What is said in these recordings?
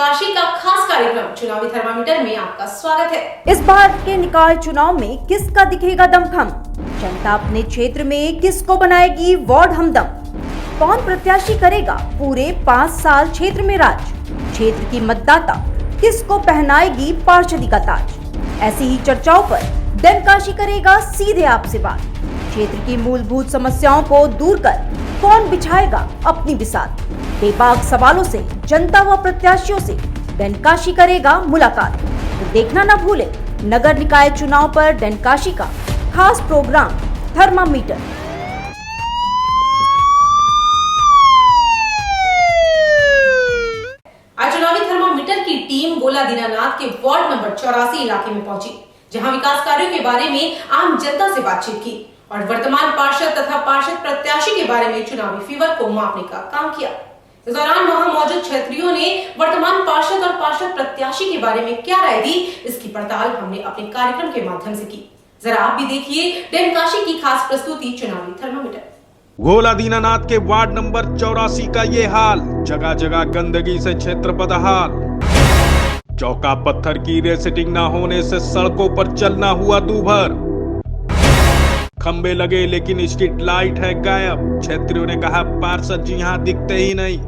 डंकाशी का खास कार्यक्रम चुनावी थर्मामीटर में आपका स्वागत है। इस बार के निकाय चुनाव में किसका दिखेगा दमखम? जनता अपने क्षेत्र में किसको बनाएगी वार्ड हमदम? कौन प्रत्याशी करेगा पूरे 5 साल क्षेत्र में राज? क्षेत्र की मतदाता किसको पहनाएगी पार्षदी का ताज? ऐसी ही चर्चाओं पर डंकाशी करेगा सीधे आपसे बात। क्षेत्र की मूलभूत समस्याओं को दूर कर कौन बिछाएगा अपनी बिसात? बेबाक सवालों से जनता व प्रत्याशियों से डंकाशी करेगा मुलाकात। तो देखना न भूले नगर निकाय चुनाव पर डंकाशी का खास प्रोग्राम थर्मामीटर। आज चुनावी थर्मामीटर की टीम गोला दीनानाथ के वार्ड नंबर 84 इलाके में पहुंची, जहां विकास कार्यों के बारे में आम जनता से बातचीत की और वर्तमान पार्षद तथा पार्षद प्रत्याशी के बारे में चुनावी फीवर को मापने का काम किया। इस दौरान वहां मौजूद क्षेत्रियों ने वर्तमान पार्षद और पार्षद प्रत्याशी के बारे में क्या राय दी, इसकी पड़ताल हमने अपने कार्यक्रम के माध्यम से की। जरा आप भी देखिए डंकाशी की खास प्रस्तुति चुनावी थर्मामीटर। गोला दीनानाथ के वार्ड नंबर 84 का ये हाल, जगह जगह गंदगी से क्षेत्र बदहाल। चौका पत्थर की रेसेटिंग न होने से सड़कों पर चलना हुआ दूभर। खंबे लगे लेकिन स्ट्रीट लाइट है गायब। क्षेत्रियों ने कहा पार्षद जी यहाँ दिखते ही नहीं।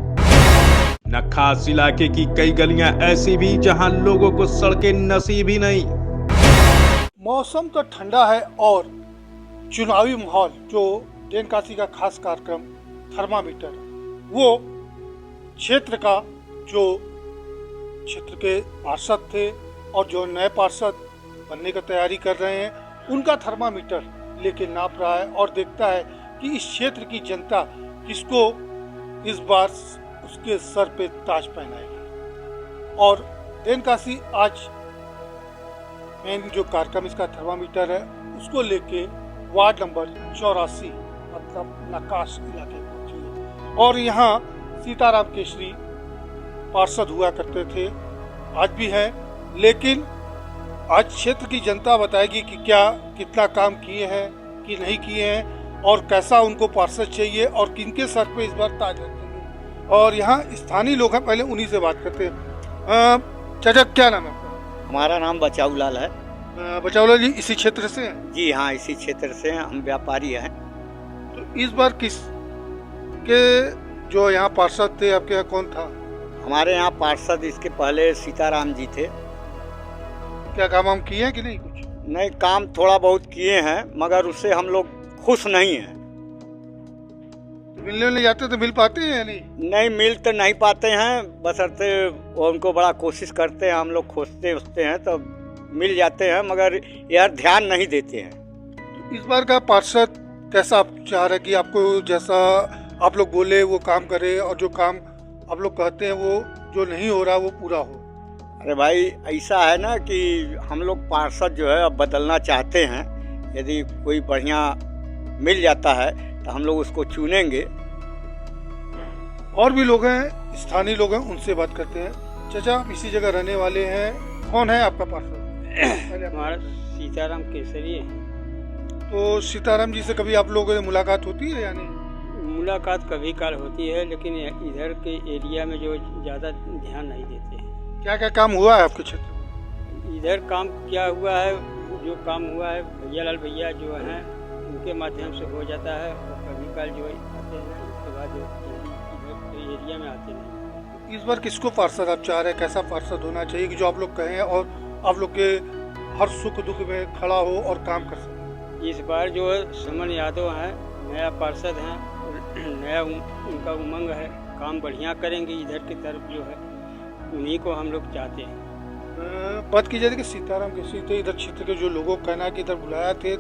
न खास इलाके की कई गलियां ऐसी भी जहां लोगों को सड़कें नसीब ही नहीं। मौसम तो ठंडा है और चुनावी माहौल जो डंकाशी का खास कार्यक्रम थर्मामीटर वो क्षेत्र का जो क्षेत्र के पार्षद थे और जो नए पार्षद बनने की तैयारी कर रहे हैं उनका थर्मामीटर लेके नाप रहा है और देखता है कि इस क्षेत्र की जनता किसको इस बार उसके सर पे ताज पहनाएगी। और डंकाशी आज मेन जो कार्यक्रम इसका थर्मामीटर है उसको लेके वार्ड नंबर 84 मतलब नकाश इलाके पहुंची है। और यहाँ सीताराम केसरी पार्षद हुआ करते थे, आज भी हैं, लेकिन आज क्षेत्र की जनता बताएगी कि क्या कितना काम किए हैं कि नहीं किए हैं और कैसा उनको पार्षद चाहिए और किनके सर पे इस बार ताज रखेंगे। और यहाँ स्थानीय लोग हैं, पहले उन्हीं से बात करते हैं। चाचा क्या नाम है? हमारा नाम बचाऊ लाल है। बचाऊ लाल जी इसी क्षेत्र से हैं? जी हाँ, इसी क्षेत्र से हैं, हम व्यापारी हैं। तो इस बार किस के जो यहाँ पार्षद थे आपके यहाँ कौन था? हमारे यहाँ पार्षद इसके पहले सीताराम जी थे। क्या काम हम किए हैं कि नहीं? कुछ नहीं, काम थोड़ा बहुत किए हैं मगर उससे हम लोग खुश नहीं हैं। तो मिलने जाते तो मिल पाते हैं या नहीं? नहीं, मिल तो नहीं पाते हैं, बशर्ते वो उनको बड़ा कोशिश करते हैं, हम लोग खोजते उसते हैं तो मिल जाते हैं मगर यार ध्यान नहीं देते हैं। तो इस बार का पार्षद कैसा आप चाह रहे कि आपको जैसा आप लोग बोले वो काम करे और जो काम आप लोग कहते हैं वो जो नहीं हो रहा वो पूरा हो? अरे भाई, ऐसा है ना कि हम लोग पार्षद जो है अब बदलना चाहते हैं। यदि कोई बढ़िया मिल जाता है तो हम लोग उसको चुनेंगे। और भी लोग हैं, स्थानीय लोग हैं, उनसे बात करते हैं। चाचा आप इसी जगह रहने वाले हैं, कौन है आपका पार्षद? हमारा सीताराम केसरी है। तो सीताराम जी से कभी आप लोगों से मुलाकात होती है या नहीं? मुलाकात कभी काल होती है लेकिन इधर के एरिया में जो ज़्यादा ध्यान नहीं देते हैं। क्या क्या काम हुआ है आपके क्षेत्र में? इधर काम क्या हुआ है, जो काम हुआ है भैया लाल भैया जो हैं उनके माध्यम से हो जाता है और कभी काल जो आते हैं उसके बाद इधर एरिया में आते नहीं। इस बार किसको पार्षद आप चाह रहे हैं? कैसा पार्षद होना चाहिए कि जो आप लोग कहें और आप लोग के हर सुख दुख में खड़ा हो और काम कर सके? इस बार जो है सुमन यादव हैं, नया पार्षद हैं, नया उनका उमंग है, काम बढ़िया करेंगे इधर की तरफ जो है, उन्हीं को हम लोग चाहते हैं। बात की जाए कि सीताराम केसरी थे, इधर क्षेत्र के जो लोगों का कहना है कि इधर बुलाया थे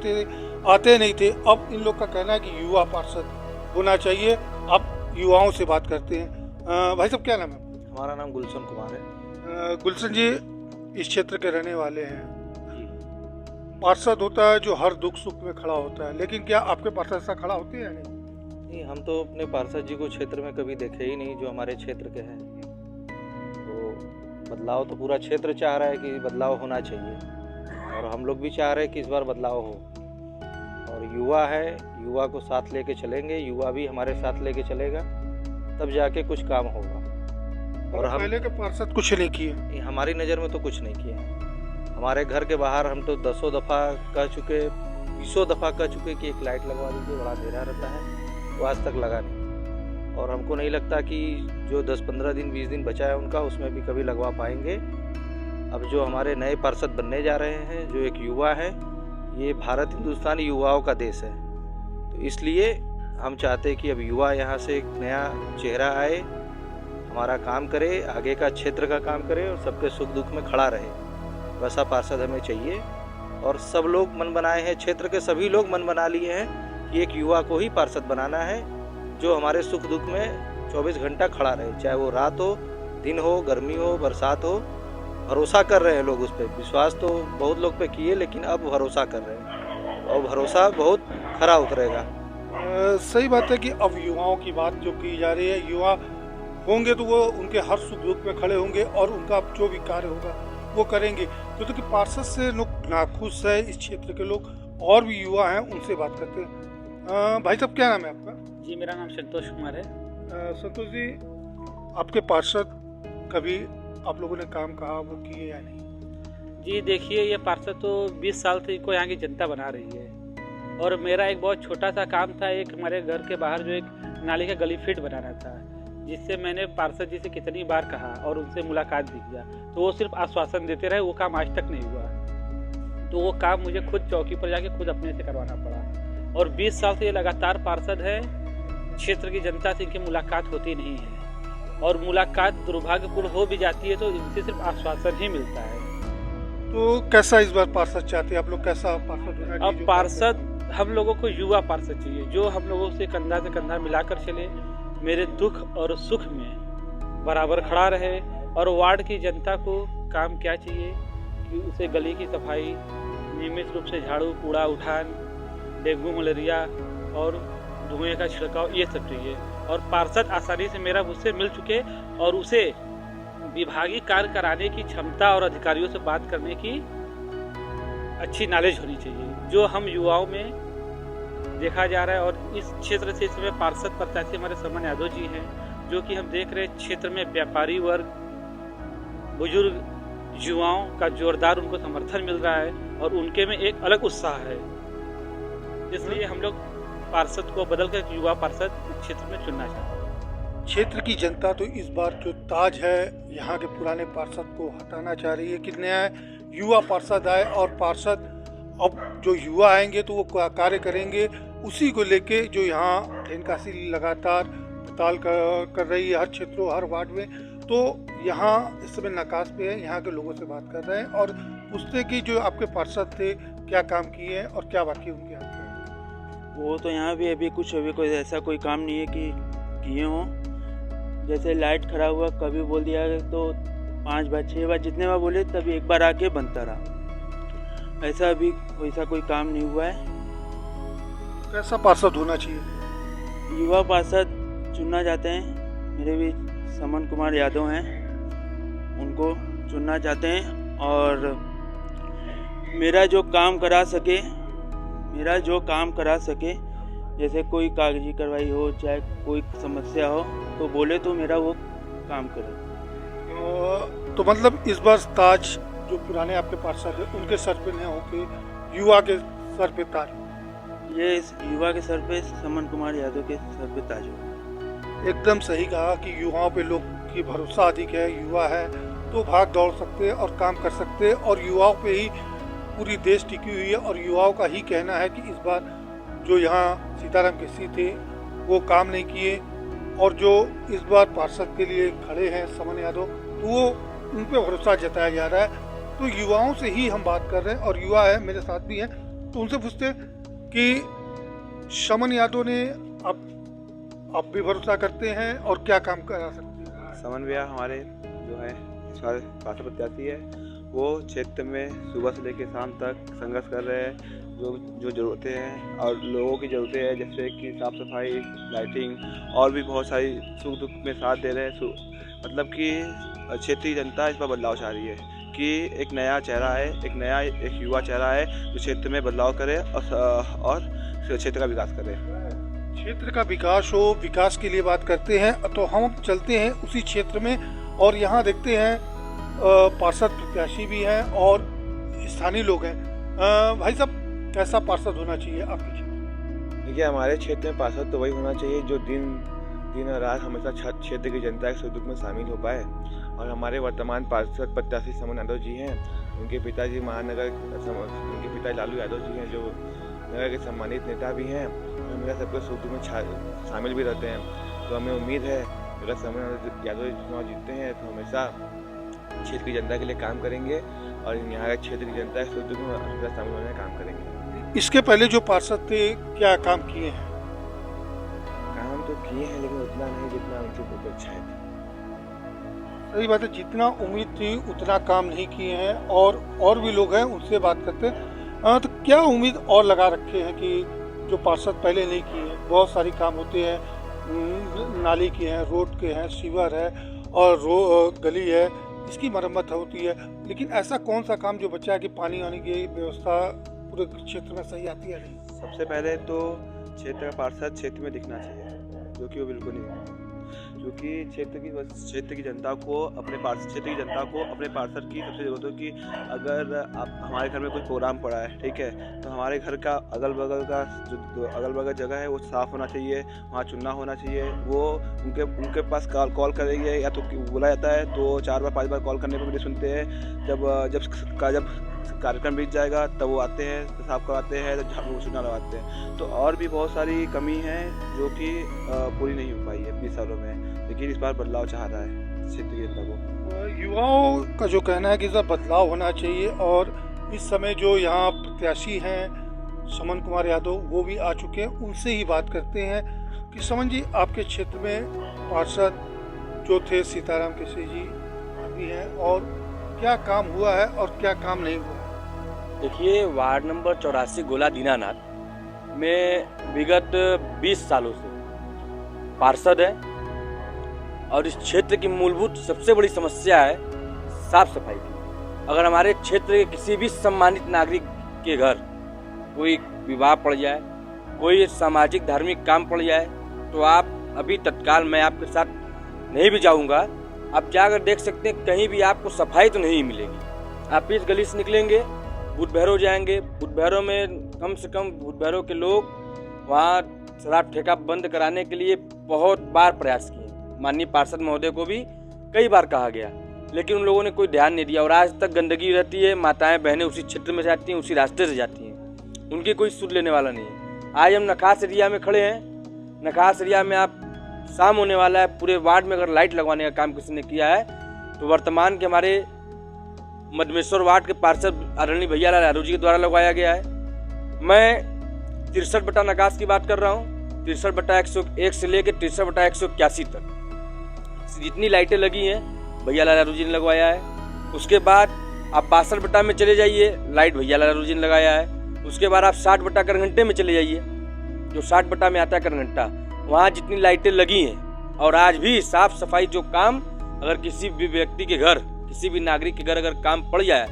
आते नहीं थे। अब इन लोग का कहना है कि युवा पार्षद होना चाहिए। अब युवाओं से बात करते हैं। भाई साहब क्या नाम है? हमारा नाम गुलशन कुमार है। गुलशन जी इस क्षेत्र के रहने वाले हैं। पार्षद होता है जो हर दुख सुख में खड़ा होता है, लेकिन क्या आपके पार्षद ऐसा खड़ा होते हैं या नहीं? हम तो अपने पार्षद जी को क्षेत्र में कभी देखे ही नहीं जो हमारे क्षेत्र के हैं। तो बदलाव तो पूरा क्षेत्र चाह रहा है कि बदलाव होना चाहिए और हम लोग भी चाह रहे हैं कि इस बार बदलाव हो। और युवा है, युवा को साथ लेके चलेंगे, युवा भी हमारे साथ लेके चलेगा, तब जाके कुछ काम होगा। और हम पहले के पार्षद कुछ नहीं किए। हमारी नज़र में तो कुछ नहीं किया है। हमारे घर के बाहर हम तो 10 दफ़ा कह चुके, 20 दफ़ा कह चुके कि एक लाइट लगवा दीजिए, बड़ा अंधेरा रहता है, वो आज तक लगा नहीं। और हमको नहीं लगता कि जो 10-15 दिन 20 दिन बचा है उनका, उसमें भी कभी लगवा पाएंगे। अब जो हमारे नए पार्षद बनने जा रहे हैं, जो एक युवा है, ये भारत हिंदुस्तान युवाओं का देश है, तो इसलिए हम चाहते हैं कि अब युवा यहाँ से एक नया चेहरा आए, हमारा काम करे, आगे का क्षेत्र का काम करे और सबके सुख दुख में खड़ा रहे। वैसा पार्षद हमें चाहिए। और सब लोग मन बनाए हैं, क्षेत्र के सभी लोग मन बना लिए हैं कि एक युवा को ही पार्षद बनाना है, जो हमारे सुख दुख में 24 घंटा खड़ा रहे, चाहे वो रात हो, दिन हो, गर्मी हो, बरसात हो। भरोसा कर रहे हैं लोग उस पर, विश्वास तो बहुत लोग पे किए, लेकिन अब भरोसा कर रहे हैं और भरोसा बहुत खरा उतरेगा। सही बात है कि अब युवाओं की बात जो की जा रही है, युवा होंगे तो वो उनके हर सुख दुख में खड़े होंगे और उनका जो भी कार्य होगा वो करेंगे। क्योंकि पार्षद से लोग नाखुश है, इस क्षेत्र के लोग और भी युवा हैं, उनसे बात करते हैं। भाई साहब, क्या नाम है आपका? जी, मेरा नाम संतोष कुमार है। संतोष जी, आपके पार्षद कभी आप लोगों ने काम कहा वो किए या नहीं? जी देखिए, ये पार्षद तो 20 साल से इनको यहाँ की जनता बना रही है और मेरा एक बहुत छोटा सा काम था, एक हमारे घर के बाहर जो एक नाली का गली फिट बनाना था, जिससे मैंने पार्षद जी से कितनी बार कहा और उनसे मुलाकात भी किया, तो वो सिर्फ आश्वासन देते रहे, वो काम आज तक नहीं हुआ। तो वो काम मुझे खुद चौकी पर जाके खुद अपने से करवाना पड़ा और 20 साल से ये लगातार पार्षद है। क्षेत्र की जनता से इनकी मुलाकात होती नहीं है और मुलाकात दुर्भाग्यपूर्ण हो भी जाती है तो इनसे सिर्फ आश्वासन ही मिलता है। तो कैसा इस बार पार्षद चाहते हैं आप लोग? कैसा पार्षद होना चाहिए? अब पार्षद हम लोगों को युवा पार्षद चाहिए, जो हम लोगों से कंधा मिलाकर चले, मेरे दुख और सुख में बराबर खड़ा रहे। और वार्ड की जनता को काम क्या चाहिए कि उसे गली की सफाई, नियमित रूप से झाड़ू, कूड़ा उठान, डेंगू मलेरिया और धुएं का छिड़काव, ये सब चाहिए। और पार्षद आसानी से मेरा उससे मिल चुके और उसे विभागीय कार्य कराने की क्षमता और अधिकारियों से बात करने की अच्छी नॉलेज होनी चाहिए, जो हम युवाओं में देखा जा रहा है। और इस क्षेत्र से इस समय पार्षद प्रत्याशी हमारे समन यादव जी हैं, जो कि हम देख रहे हैं क्षेत्र में व्यापारी वर्ग, बुजुर्ग, युवाओं का जोरदार उनको समर्थन मिल रहा है और उनके में एक अलग उत्साह है। इसलिए हम लोग पार्षद को बदलकर युवा पार्षद क्षेत्र में चुनना चाहते हैं। क्षेत्र की जनता तो इस बार जो ताज है यहाँ के पुराने पार्षद को हटाना चाह रही है कि नया युवा पार्षद आए और पार्षद अब जो युवा आएंगे तो वो कार्य करेंगे। उसी को लेके जो यहाँ धेनकासी लगातार हड़ताल कर रही है हर क्षेत्रों, हर वार्ड में, तो यहाँ इस समय नकाश पे है। यहाँ के लोगों से बात कर रहे हैं और पूछते कि जो आपके पार्षद थे क्या काम किए हैं और क्या बाकी उनके हाथ में? वो तो यहाँ भी अभी कोई ऐसा कोई काम नहीं है कि किए हों। जैसे लाइट खराब हुआ, कभी बोल दिया तो 5 बार 6 बार जितने बार बोले तभी एक बार आके बनता रहा। ऐसा अभी वैसा कोई काम नहीं हुआ है। कैसा पार्षद होना चाहिए? युवा पार्षद चुनना चाहते हैं, मेरे भी समन कुमार यादव हैं, उनको चुनना चाहते हैं और मेरा जो काम करा सके, जैसे कोई कागजी कार्रवाई हो, चाहे कोई समस्या हो तो बोले तो मेरा वो काम करे। तो मतलब इस बार ताज जो पुराने आपके पार्षद है उनके सर पे नहीं होके युवा के सर पे ताज? ये युवा के सर पे समन कुमार यादव के सर पे ताज होगा। एकदम सही कहा कि युवाओं पे लोग की भरोसा अधिक है। युवा है तो भाग दौड़ सकते हैं और काम कर सकते हैं और युवाओं पे ही पूरी देश टिकी हुई है। और युवाओं का ही कहना है कि इस बार जो यहाँ सीताराम केसरी थे वो काम नहीं किए और जो इस बार पार्षद के लिए खड़े हैं समन यादव, तो वो उन पे भरोसा जताया जा रहा है। तो युवाओं से ही हम बात कर रहे हैं और युवा है मेरे साथ भी हैं, तो उनसे पूछते हैं कि समन यादव ने आप भी भरोसा करते हैं और क्या काम करा सकते हैं? समन भैया हमारे जो है पार्षद प्रत्याशी है, वो क्षेत्र में सुबह से लेकर शाम तक संघर्ष कर रहे हैं। जो ज़रूरतें हैं और लोगों की ज़रूरतें हैं, जैसे कि साफ़ सफाई, लाइटिंग और भी बहुत सारी सुख दुख में साथ दे रहे हैं। मतलब कि क्षेत्रीय जनता इस पर बदलाव चाह रही है कि एक नया चेहरा है, एक युवा चेहरा है जो क्षेत्र में बदलाव करे और क्षेत्र का विकास करे। क्षेत्र का विकास हो, विकास के लिए बात करते हैं तो हम चलते हैं उसी क्षेत्र में और यहाँ देखते हैं पार्षद प्रत्याशी भी हैं और स्थानीय लोग हैं। भाई साहब, कैसा पार्षद होना चाहिए आपके क्षेत्र? देखिए, हमारे क्षेत्र में पार्षद तो वही होना चाहिए जो दिन और रात हमेशा क्षेत्र की जनता के सुख दुख में शामिल हो पाए। और हमारे वर्तमान पार्षद प्रत्याशी समन यादव जी हैं, उनके पिताजी उनके पिता लालू यादव जी हैं, जो नगर के सम्मानित नेता भी हैं और हमेशा सबके सुख दुख में शामिल भी रहते हैं। तो हमें उम्मीद है अगर समन यादव चुनाव जीतते हैं तो हमेशा क्षेत्र की जनता के लिए काम करेंगे और यहाँ के क्षेत्र की जनता के सुख दुख में हमेशा शामिल होने का काम करेंगे। इसके पहले जो पार्षद थे क्या काम किए हैं? काम तो किए हैं लेकिन उतना नहीं जितना उनकी अपेक्षाएं थी। सही बात है, जितना उम्मीद थी उतना काम नहीं किए हैं। और भी लोग हैं, उनसे बात करते हैं। तो क्या उम्मीद और लगा रखे हैं कि जो पार्षद पहले नहीं किए हैं? बहुत सारी काम होते हैं, नाली के हैं, रोड के हैं, सीवर है और गली है, इसकी मरम्मत होती है। लेकिन ऐसा कौन सा काम जो बच्चा है कि पानी आने की व्यवस्था पूरे क्षेत्र में सही आती है? नहीं, सबसे पहले तो क्षेत्र का पार्षद क्षेत्र में दिखना चाहिए, जो कि वो बिल्कुल नहीं है। क्योंकि क्षेत्र की जनता को अपने पार्षद की सबसे जरूरत है कि अगर आप हमारे घर में कोई प्रोग्राम पड़ा है, ठीक है, तो हमारे घर का अगल बगल जगह है वो साफ़ होना चाहिए, वहाँ चुनना होना चाहिए। वो उनके पास कॉल करेंगे या तो बोला जाता है तो 4 बार 5 बार कॉल करने पर भी नहीं सुनते हैं। जब कार्यक्रम बीत जाएगा तब वो आते हैं, तो साफ करवाते हैं, तो झाड़ू चूना लगाते हैं। तो और भी बहुत सारी कमी है जो कि पूरी नहीं हो पाई है 20 सालों में, लेकिन इस बार बदलाव चाह रहा है क्षेत्र की जनता को। युवाओं का जो कहना है कि इसका बदलाव होना चाहिए और इस समय जो यहाँ प्रत्याशी हैं समन कुमार यादव, वो भी आ चुके हैं, उनसे ही बात करते हैं कि समन जी, आपके क्षेत्र में पार्षद जो थे सीताराम केसरी जी अभी हैं, और क्या काम हुआ है और क्या काम नहीं हुआ है? देखिए, वार्ड नंबर 84 गोला दीनानाथ में विगत 20 सालों से पार्षद है और इस क्षेत्र की मूलभूत सबसे बड़ी समस्या है साफ सफाई की। अगर हमारे क्षेत्र के किसी भी सम्मानित नागरिक के घर कोई विवाह पड़ जाए, कोई सामाजिक धार्मिक काम पड़ जाए, तो आप अभी तत्काल, मैं आपके साथ नहीं भी जाऊंगा, आप जाकर देख सकते हैं कहीं भी आपको सफाई तो नहीं मिलेगी। आप इस गली से निकलेंगे, बुध भैरव जाएंगे, बुध भैरव में कम से कम बुध भैरव के लोग वहाँ शराब ठेका बंद कराने के लिए बहुत बार प्रयास किए। माननीय पार्षद महोदय को भी कई बार कहा गया, लेकिन उन लोगों ने कोई ध्यान नहीं दिया और आज तक गंदगी रहती है। माताएं बहनें उसी क्षेत्र में जाती हैं, उसी रास्ते से जाती हैं, उनकी कोई सुध लेने वाला नहीं है। आज हम नखास एरिया में खड़े हैं। नखास एरिया में आप शाम होने वाला है, पूरे वार्ड में अगर लाइट लगवाने का काम किसी ने किया है तो वर्तमान के हमारे मधमेश्वर वार्ड के पार्षद आदरणीय भैया लाल यादव जी के द्वारा लगवाया गया है। मैं 63 बटा नकाश की बात कर रहा हूँ, 63 बटा 101 से लेकर 63 बटा 181 तक जितनी लाइटें लगी हैं भैया लाल यादव जी ने लगवाया है। उसके बाद आप 62 बटा में चले जाइए, लाइट भैया लाल यादव जी ने लगाया है। उसके बाद आप 60 बटा करघंटे में चले जाइए, जो 60 बटा में आता है करघंटा, वहाँ जितनी लाइटें लगी हैं और आज भी साफ सफाई जो काम, अगर किसी भी व्यक्ति के घर, किसी भी नागरिक के घर अगर काम पड़ जाए,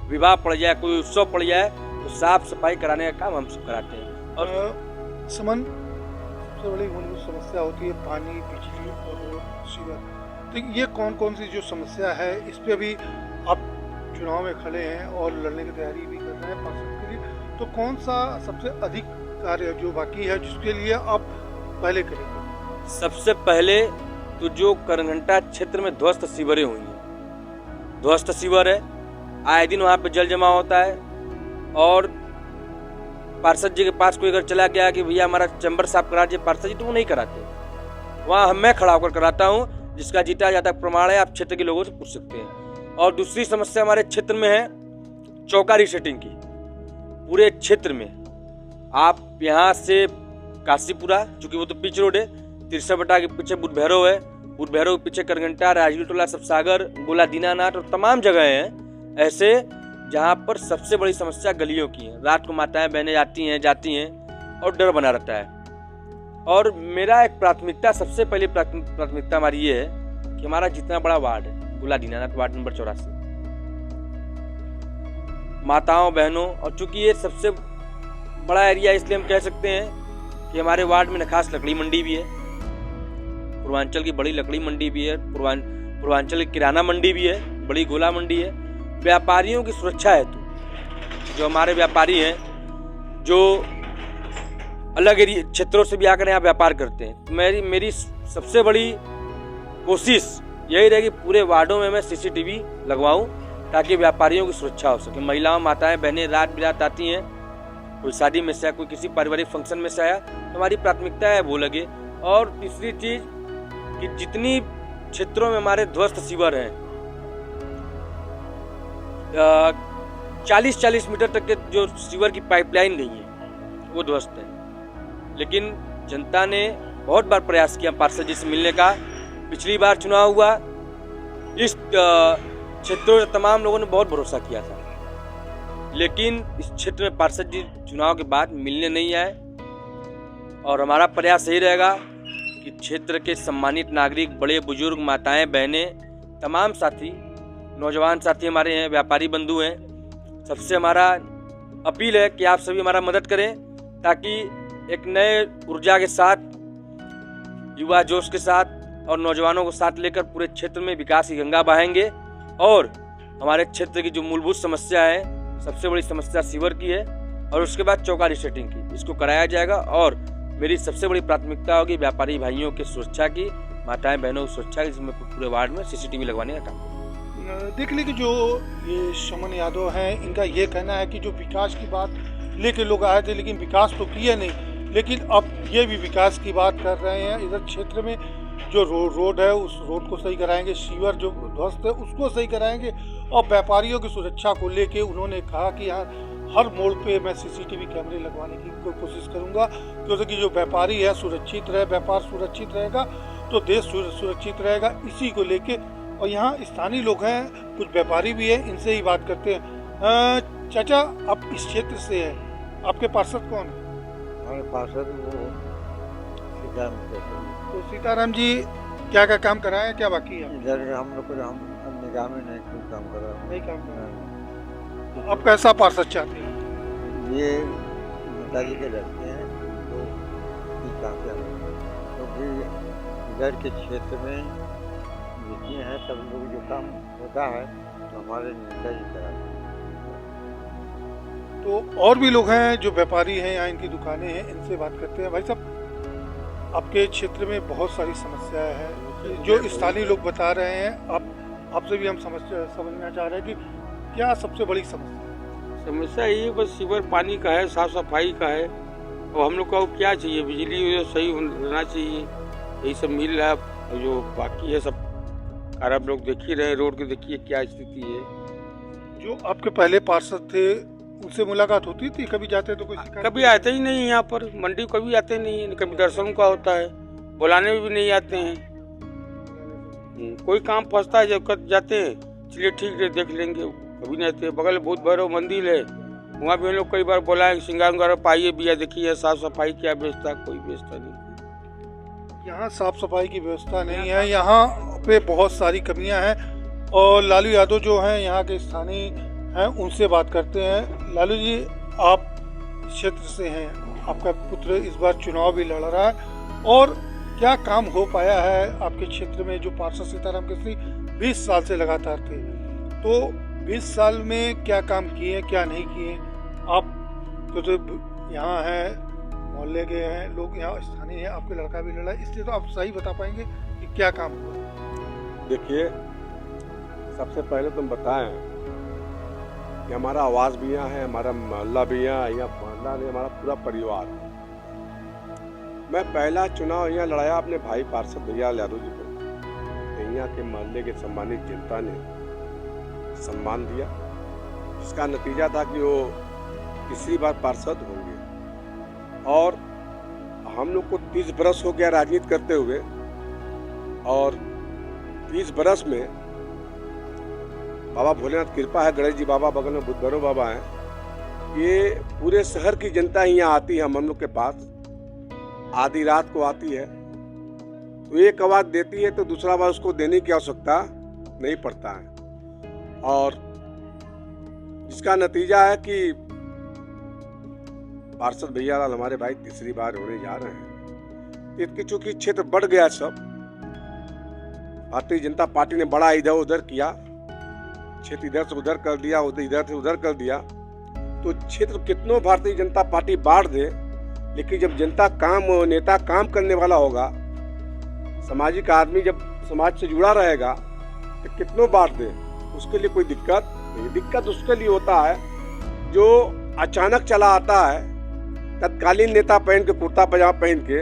विवाह पड़ जाए, कोई उत्सव पड़ जाए, तो साफ सफाई कराने का काम हम सब कराते हैं। और समन, सबसे बड़ी मूलभूत समस्या होती है पानी, बिजली और सीवर। तो ये कौन कौन सी जो समस्या है, इस पे भी आप चुनाव में खड़े हैं और लड़ने की तैयारी भी कर रहे हैं पार्षद के लिए, तो कौन सा सबसे अधिक कार्य जो बाकी है जिसके लिए आप पहले करेंगे? सबसे पहले तो जो करघंटा क्षेत्र में ध्वस्त सीवरें हुई हैं, ध्वस्त सीवर है, आए दिन वहाँ पे जल जमा होता है और पार्षद जी के पास कोई अगर चला गया कि भैया हमारा चैम्बर साफ करा दीजिए पार्षद जी, तो वो नहीं कराते। वहाँ मैं खड़ा होकर कराता हूँ, जिसका जीता जाता प्रमाण है, आप क्षेत्र के लोगों से पूछ सकते हैं। और दूसरी समस्या हमारे क्षेत्र में है चौका रीसेटिंग की। पूरे क्षेत्र में आप यहाँ से काशीपुरा, चूंकि वो तो पिच रोड है, 63 बटा के पीछे बुध भैरव है, बुध भैरव के पीछे करघंटा, राजवीर टोला, सबसागर, गोला दीनानाथ और तमाम जगह हैं ऐसे जहाँ पर सबसे बड़ी समस्या गलियों की है। रात को माताएं बहनें जाती हैं और डर बना रहता है। और मेरा एक प्राथमिकता, सबसे पहली प्राथमिकता हमारी ये है कि हमारा जितना बड़ा वार्ड है गोला दीनानाथ वार्ड नंबर 84, माताओं बहनों, और चूंकि ये सबसे बड़ा एरिया इसलिए हम कह सकते हैं कि हमारे वार्ड में नखास लकड़ी मंडी भी है, पूर्वांचल की बड़ी लकड़ी मंडी भी है, पूर्वांचल की किराना मंडी भी है, बड़ी गोला मंडी है। व्यापारियों की सुरक्षा हेतु जो हमारे व्यापारी हैं, जो अलग एरिया क्षेत्रों से भी आकर यहाँ व्यापार करते हैं, तो मेरी सबसे बड़ी कोशिश यही रहेगी पूरे वार्डों में मैं सीसीटीवी लगवाऊं ताकि व्यापारियों की सुरक्षा हो सके। महिलाओं, माताएं, बहनें रात बिरात आती हैं, कोई शादी में से आया, कोई किसी पारिवारिक फंक्शन में से आया, तो हमारी प्राथमिकता है वो लगे। और तीसरी चीज कि जितनी क्षेत्रों में हमारे ध्वस्त सीवर हैं, 40-40 मीटर तक के जो सीवर की पाइपलाइन गई है वो ध्वस्त है। लेकिन जनता ने बहुत बार प्रयास किया पार्षद जी से मिलने का। पिछली बार चुनाव हुआ, इस क्षेत्रों में तमाम लोगों ने बहुत भरोसा किया था, लेकिन इस क्षेत्र में पार्षद जी चुनाव के बाद मिलने नहीं आए। और हमारा प्रयास यही रहेगा कि क्षेत्र के सम्मानित नागरिक, बड़े बुजुर्ग, माताएं, बहनें, तमाम साथी, नौजवान साथी हमारे हैं, व्यापारी बंधु हैं, सबसे हमारा अपील है कि आप सभी हमारा मदद करें ताकि एक नए ऊर्जा के साथ, युवा जोश के साथ और नौजवानों को साथ लेकर पूरे क्षेत्र में विकास की गंगा बहाएंगे। और हमारे क्षेत्र की जो मूलभूत समस्या है, सबसे बड़ी समस्या सीवर की है और उसके बाद चौका रिसेटिंग की, इसको कराया जाएगा। और मेरी सबसे बड़ी प्राथमिकता होगी व्यापारी भाइयों की सुरक्षा की, माताएं बहनों की सुरक्षा की, जिसमें पूरे वार्ड में सीसीटीवी लगवाने का काम। देख ली कि जो ये शमन यादव हैं, इनका ये कहना है कि जो विकास की बात लेके लोग आए थे, लेकिन विकास तो किया नहीं, लेकिन अब ये भी विकास की बात कर रहे हैं। इधर क्षेत्र में जो रोड है उस रोड को सही कराएंगे, सीवर जो ध्वस्त है उसको सही कराएंगे, और व्यापारियों की सुरक्षा को लेके उन्होंने कहा कि यहाँ हर मोड़ पे मैं सीसीटीवी कैमरे लगवाने की कोशिश करूँगा, क्योंकि जो व्यापारी है सुरक्षित रहे, व्यापार सुरक्षित रहेगा तो देश सुरक्षित रहेगा, इसी को लेके। और यहाँ स्थानीय लोग हैं, कुछ व्यापारी भी हैं, इनसे ही बात करते हैं। चाचा, आप इस क्षेत्र से हैं, आपके पार्षद कौन है? हमारे पार्षद वो सीताराम। तो सीताराम जी क्या क्या काम कराए, क्या बाकी है? इधर हम लोग को हम निगाह में नहीं कोई काम करा, नहीं काम करा। अब कैसा पार्षद चाहते हैं? ये नेताजी के लड़के हैं तो चाहते हैं, क्योंकि इधर के क्षेत्र में जितने हैं सब लोग जो काम होता है तो हमारे नेताजी कराते हैं। तो और भी लोग हैं जो व्यापारी हैं, यहाँ इनकी दुकानें हैं, इनसे बात करते हैं। भाई साहब, आपके क्षेत्र में बहुत सारी समस्याएं हैं जो स्थानीय लोग बता रहे हैं, आपसे भी हम समझना चाह रहे हैं कि क्या सबसे बड़ी समस्या ये बस सीवर पानी का है, साफ सफाई का है। और हम लोग को क्या चाहिए, बिजली सही होना चाहिए, यही सब मिल रहा है। जो बाकी है सब आप लोग देख ही रहे, रोड की देखिए क्या स्थिति है। जो आपके पहले पार्षद थे उनसे मुलाकात होती थी, कभी जाते तो कोई शिकायत? कभी आते ही नहीं, यहाँ पर मंडी कभी आते नहीं है, कभी दर्शन का होता है, बुलाने भी नहीं आते हैं। कोई काम फंसता है जब कर जाते हैं, चलिए ठीक है देख लेंगे, कभी नहीं आते। बगल भूत भैरव मंदिर है, वहाँ भी हम लोग कई बार बुलाए, श्रृंगार वगैरह पाइए भैया देखिए साफ सफाई क्या व्यवस्था, कोई व्यवस्था नहीं। यहाँ साफ सफाई की व्यवस्था नहीं है, यहाँ पे बहुत सारी कमियां हैं। और लालू यादव जो हैं यहाँ के स्थानीय हैं, उनसे बात करते हैं। लालू जी, आप क्षेत्र से हैं, आपका पुत्र इस बार चुनाव भी लड़ रहा है, और क्या काम हो पाया है आपके क्षेत्र में? जो पार्षद सीताराम केसरी 20 साल से लगातार थे, तो 20 साल में क्या काम किए, क्या नहीं किए? आप तो यहाँ हैं, मोहल्ले के हैं, लोग यहाँ स्थानीय हैं, आपके लड़का भी लड़ा, इसलिए तो आप सही बता पाएंगे कि क्या काम हुआ। देखिए, सबसे पहले तुम बताएं कि हमारा आवास भी यहाँ है, हमारा मोहल्ला भी यहाँ, मोहल्ला नहीं हमारा पूरा परिवार। मैं पहला चुनाव यहाँ लड़ाया अपने भाई पार्षद भैया यादव जी को, यहाँ के मोहल्ले के सम्मानित जनता ने सम्मान दिया, इसका नतीजा था कि वो तीसरी बार पार्षद होंगे। और हम लोग को 30 बरस हो गया राजनीति करते हुए, और 30 बरस में बाबा भोलेनाथ कृपा है, गणेश जी बाबा बगल में बुद्ध भैरव बाबा हैं, ये पूरे शहर की जनता ही यहाँ आती है हम लोग के पास, आधी रात को आती है, तो एक आवाज देती है तो दूसरा आवाज उसको देने की आवश्यकता नहीं पड़ता है। और इसका नतीजा है कि पार्षद भैया लाल हमारे भाई तीसरी बार होने जा रहे हैं। इसकी चूंकि क्षेत्र बढ़ गया सब, भारतीय जनता पार्टी ने बड़ा इधर उधर किया, क्षेत्र इधर से उधर कर दिया, इधर से उधर कर दिया, तो क्षेत्र कितनों भारतीय जनता पार्टी बांट दे, लेकिन जब नेता काम करने वाला होगा, सामाजिक आदमी जब समाज से जुड़ा रहेगा तो कितनों बांट दे, उसके लिए कोई दिक्कत नहीं। दिक्कत उसके लिए होता है जो अचानक चला आता है, तत्कालीन नेता पहन के, कुर्ता पजामा पहन के,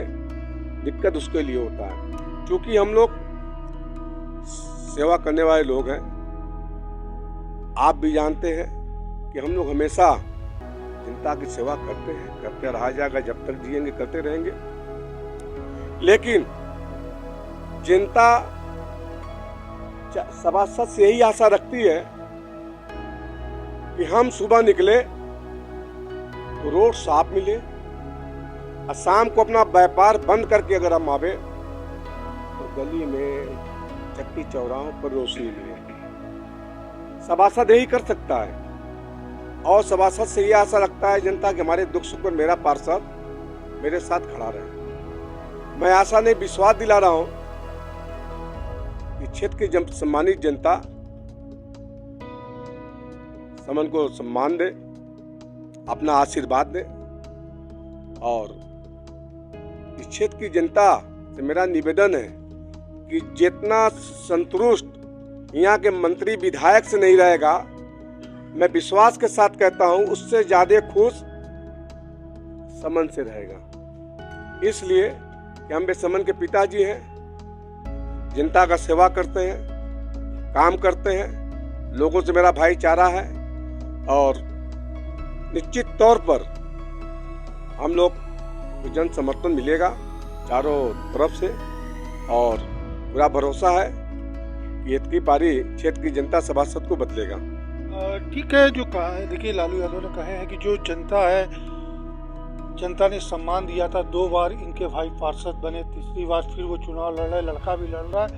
दिक्कत उसके लिए होता है। क्योंकि हम लोग सेवा करने वाले लोग हैं, आप भी जानते हैं कि हम लोग हमेशा जनता की सेवा करते हैं, करते रहा जाएगा, जब तक जिएंगे करते रहेंगे। लेकिन जनता सभासद से यही आशा रखती है कि हम सुबह निकले तो रोड साफ मिले, और शाम को अपना व्यापार बंद करके अगर हम आवे तो गली में, चक्की चौराहों पर रोशनी मिले। सभासद यही कर सकता है, और सभासद से ये आशा रखता है जनता कि हमारे दुख सुख में मेरा पार्षद मेरे साथ खड़ा रहे। मैं आशा नहीं, विश्वास दिला रहा हूं कि क्षेत्र की सम्मानित जनता समन को सम्मान दे, अपना आशीर्वाद दे। और इस क्षेत्र की जनता से मेरा निवेदन है कि जितना संतुष्ट यहाँ के मंत्री विधायक से नहीं रहेगा, मैं विश्वास के साथ कहता हूं उससे ज्यादा खुश समन से रहेगा। इसलिए कि हम समन के पिताजी हैं, जनता का सेवा करते हैं, काम करते हैं, लोगों से मेरा भाईचारा है, और निश्चित तौर पर हम लोग को जन समर्थन मिलेगा चारों तरफ से, और पूरा भरोसा है कि इतनी पारी क्षेत्र की जनता सभासद को बदलेगा। ठीक है, जो कहा है, देखिए लालू यादव ने कहे हैं कि जो जनता है, जनता ने सम्मान दिया था, 2 बार इनके भाई पार्षद बने, तीसरी बार फिर वो चुनाव लड़ रहे, लड़का भी लड़ रहा है।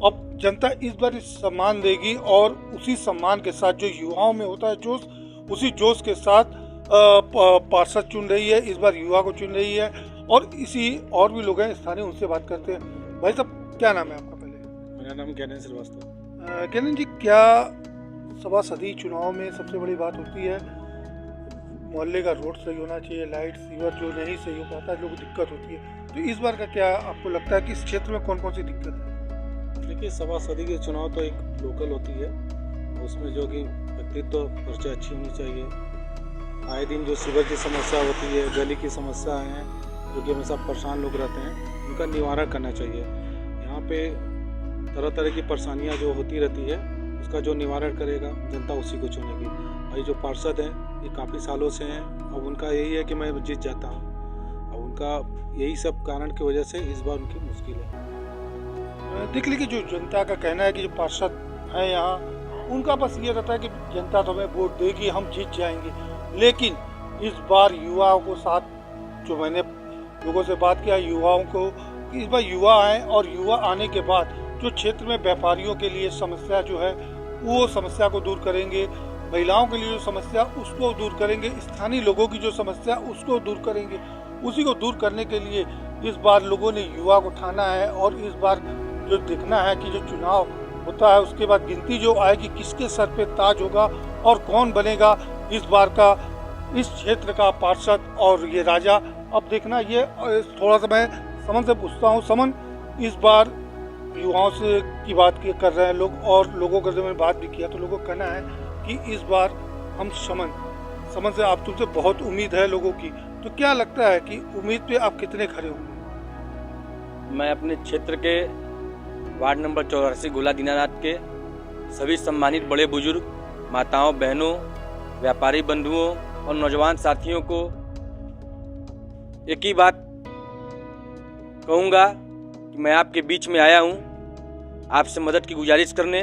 अब जनता इस बार सम्मान देगी, और उसी सम्मान के साथ जो युवाओं में होता है जोश, उसी जोश के साथ पार्षद चुन रही है, इस बार युवा को चुन रही है। और इसी और भी लोग हैं स्थानीय, उनसे बात करते हैं। भाई साहब, क्या नाम है आपका? पहले मेरा नाम ज्ञानेंद्र श्रीवास्तव। ज्ञानेंद्र जी, क्या सभासदी चुनाव में सबसे बड़ी बात होती है, मोहल्ले का रोड सही होना चाहिए, लाइट सीवर जो नहीं सही हो पाता है, लोगों को दिक्कत होती है, तो इस बार का क्या आपको लगता है कि इस क्षेत्र में कौन कौन सी दिक्कत है? देखिए, सभासदी के चुनाव तो एक लोकल होती है, उसमें जो कि व्यक्तित्व परिचय अच्छी होनी चाहिए। आए दिन जो सीवर की समस्या होती है, गली की समस्या है, जो कि हमेशा परेशान लोग रहते हैं, उनका निवारण करना चाहिए। यहाँ पे तरह तरह की परेशानियाँ जो होती रहती है, उसका जो निवारण करेगा जनता उसी को चुनेगी। और ये जो पार्षद हैं, ये काफ़ी सालों से हैं, अब उनका यही है कि मैं जीत जाता हूँ। अब उनका यही सब कारण की वजह से इस बार उनकी मुश्किल है। देख लीजिए, जो जनता का कहना है कि जो पार्षद हैं यहाँ, उनका बस ये रहता है कि जनता तो हमें वोट देगी, हम जीत जाएंगे। लेकिन इस बार युवाओं को साथ, जो मैंने लोगों से बात किया, युवाओं को, इस बार युवा आए, और युवा आने के बाद जो क्षेत्र में व्यापारियों के लिए समस्या जो है, वो समस्या को दूर करेंगे, महिलाओं के लिए जो समस्या उसको दूर करेंगे, स्थानीय लोगों की जो समस्या उसको दूर करेंगे। उसी को दूर करने के लिए इस बार लोगों ने युवा को ठाना है, और इस बार जो देखना है कि जो चुनाव होता है उसके बाद गिनती जो आएगी, किसके सर पे ताज होगा और कौन बनेगा इस बार का इस क्षेत्र का पार्षद और ये राजा। अब देखना, ये थोड़ा सा मैं समन से पूछता हूँ। समन, इस बार युवाओं से की बात कर रहे हैं लोग, और लोगों का जब मैंने बात भी किया तो लोगों का कहना है कि इस बार हम समन से आप तुमसे बहुत उम्मीद है लोगों की, तो क्या लगता है कि उम्मीद पे आप कितने खड़े होंगे? मैं अपने क्षेत्र के वार्ड नंबर 84 गोला दीनानाथ के सभी सम्मानित बड़े बुजुर्ग, माताओं, बहनों, व्यापारी बंधुओं और नौजवान साथियों को एक ही बात कहूँगा कि मैं आपके बीच में आया हूँ आपसे मदद की गुजारिश करने,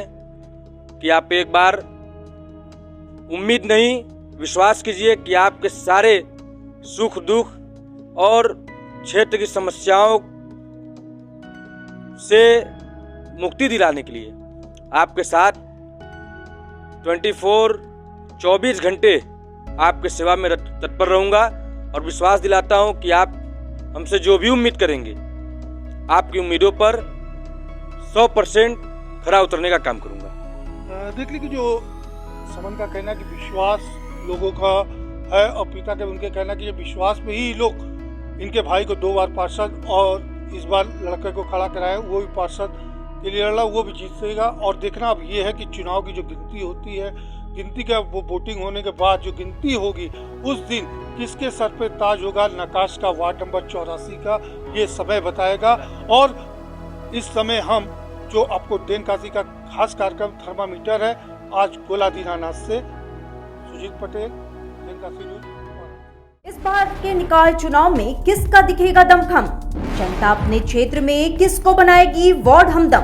कि आप एक बार उम्मीद नहीं, विश्वास कीजिए कि आपके सारे सुख दुख और क्षेत्र की समस्याओं से मुक्ति दिलाने के लिए आपके साथ 24 घंटे आपके सेवा में तत्पर रहूंगा, और विश्वास दिलाता हूं कि आप हमसे जो भी उम्मीद करेंगे, आपकी उम्मीदों पर 100% खरा उतरने का काम करूंगा। देख लीजिए, जो समन का कहना कि विश्वास लोगों का है और पिता के उनके कहना कि ये विश्वास पे ही लोग इनके भाई को 2 बार पार्षद और इस बार लड़के को खड़ा कराया, वो भी पार्षद के लिए लड़ा, वो भी जीतेगा। और देखना अब ये है कि चुनाव की जो गिनती होती है, गिनती का वो वोटिंग होने के बाद जो गिनती होगी उस दिन किसके सर पे ताज होगा नकाश का वार्ड नंबर 84 का, ये समय बताएगा। और इस समय हम जो आपको देनकाशी का खास कार्यक्रम थर्मामीटर है, आज गोला दीनानाथ से सुजीत पटेल, देनकाशी न्यूज। इस बार के निकाय चुनाव में किसका दिखेगा दमखम? जनता अपने क्षेत्र में किसको बनाएगी वार्ड हमदम?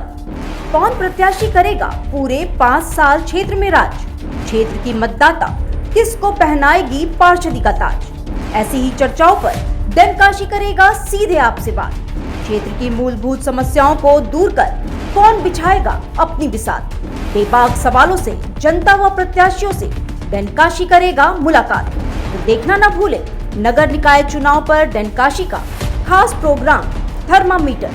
कौन प्रत्याशी करेगा पूरे 5 साल क्षेत्र में राज? क्षेत्र की मतदाता किसको पहनाएगी पार्षदी का ताज? ऐसी ही चर्चाओं पर देनकाशी करेगा सीधे आपसे बात। क्षेत्र की मूलभूत समस्याओं को दूर कर कौन बिछाएगा अपनी बिसात? बेबाक सवालों से जनता व प्रत्याशियों से देनकाशी करेगा मुलाकात। तो देखना न भूले नगर निकाय चुनाव पर देनकाशी का खास प्रोग्राम थर्मामीटर।